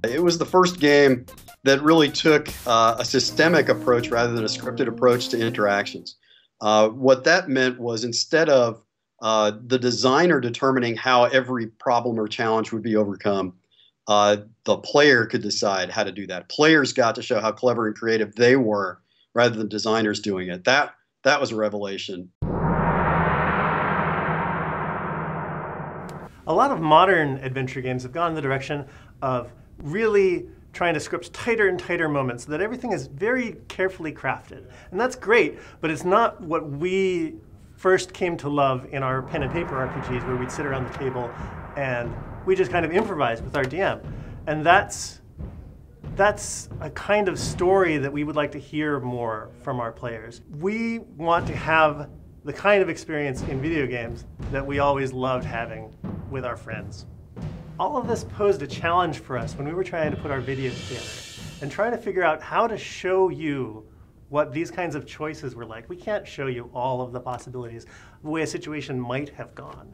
It was the first game that really took a systemic approach rather than a scripted approach to interactions. What that meant was instead of the designer determining how every problem or challenge would be overcome, the player could decide how to do that. Players got to show how clever and creative they were rather than designers doing it. That was a revelation. A lot of modern adventure games have gone in the direction of really trying to script tighter and tighter moments so that everything is very carefully crafted. And that's great, but it's not what we first came to love in our pen and paper RPGs, where we'd sit around the table and we just kind of improvise with our DM. And that's a kind of story that we would like to hear more from our players. We want to have the kind of experience in video games that we always loved having with our friends. All of this posed a challenge for us when we were trying to put our video together and trying to figure out how to show you what these kinds of choices were like. We can't show you all of the possibilities of the way a situation might have gone.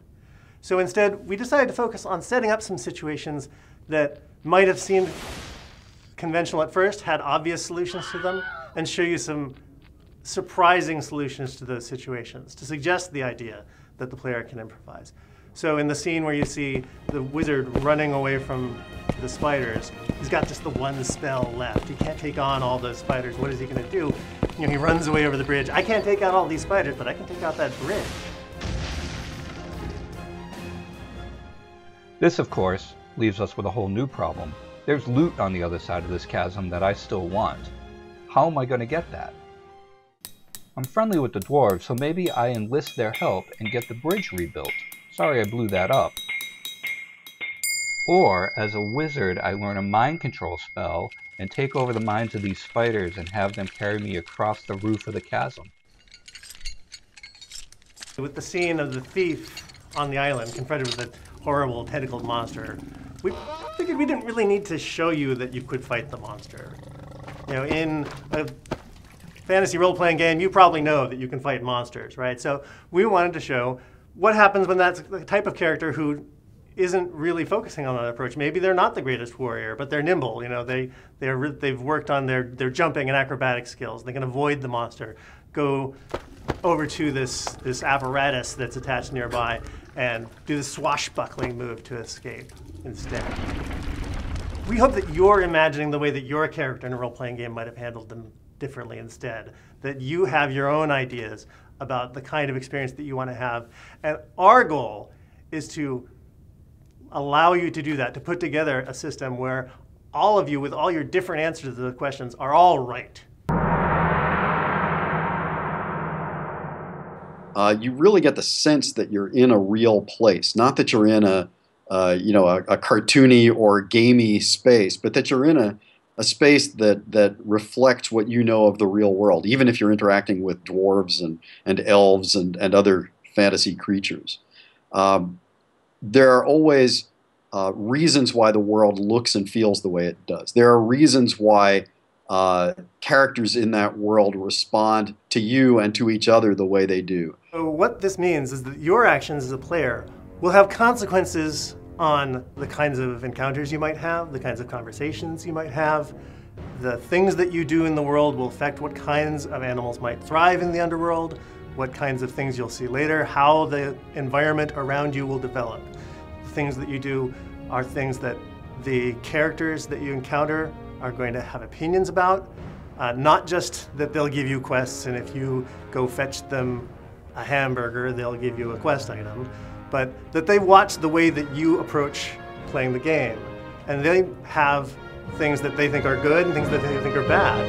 So instead, we decided to focus on setting up some situations that might have seemed conventional at first, had obvious solutions to them, and show you some surprising solutions to those situations to suggest the idea that the player can improvise. So in the scene where you see the wizard running away from the spiders, he's got just the one spell left. He can't take on all those spiders. What is he going to do? You know, he runs away over the bridge. I can't take out all these spiders, but I can take out that bridge. This, of course, leaves us with a whole new problem. There's loot on the other side of this chasm that I still want. How am I going to get that? I'm friendly with the dwarves, so maybe I enlist their help and get the bridge rebuilt. Sorry I blew that up. Or, as a wizard, I learn a mind control spell and take over the minds of these spiders and have them carry me across the roof of the chasm. With the scene of the thief on the island confronted with a horrible tentacled monster, we figured we didn't really need to show you that you could fight the monster. You know, in a fantasy role-playing game, you probably know that you can fight monsters, right? So we wanted to show what happens when that's the type of character who isn't really focusing on that approach. Maybe they're not the greatest warrior, but they're nimble. You know, they've worked on their jumping and acrobatic skills. They can avoid the monster, go over to this apparatus that's attached nearby, and do the swashbuckling move to escape instead. We hope that you're imagining the way that your character in a role-playing game might have handled them differently instead, that you have your own ideas about the kind of experience that you want to have. And our goal is to allow you to do that, to put together a system where all of you, with all your different answers to the questions, are all right. You really get the sense that you're in a real place, not that you're in a cartoony or gamey space, but that you're in a space that reflects what you know of the real world, even if you're interacting with dwarves and elves and other fantasy creatures. There are always reasons why the world looks and feels the way it does. There are reasons why characters in that world respond to you and to each other the way they do. So what this means is that your actions as a player will have consequences on the kinds of encounters you might have, the kinds of conversations you might have. The things that you do in the world will affect what kinds of animals might thrive in the underworld, what kinds of things you'll see later, how the environment around you will develop. The things that you do are things that the characters that you encounter are going to have opinions about, not just that they'll give you quests, and if you go fetch them a hamburger, they'll give you a quest item, but that they watch the way that you approach playing the game. And they have things that they think are good and things that they think are bad.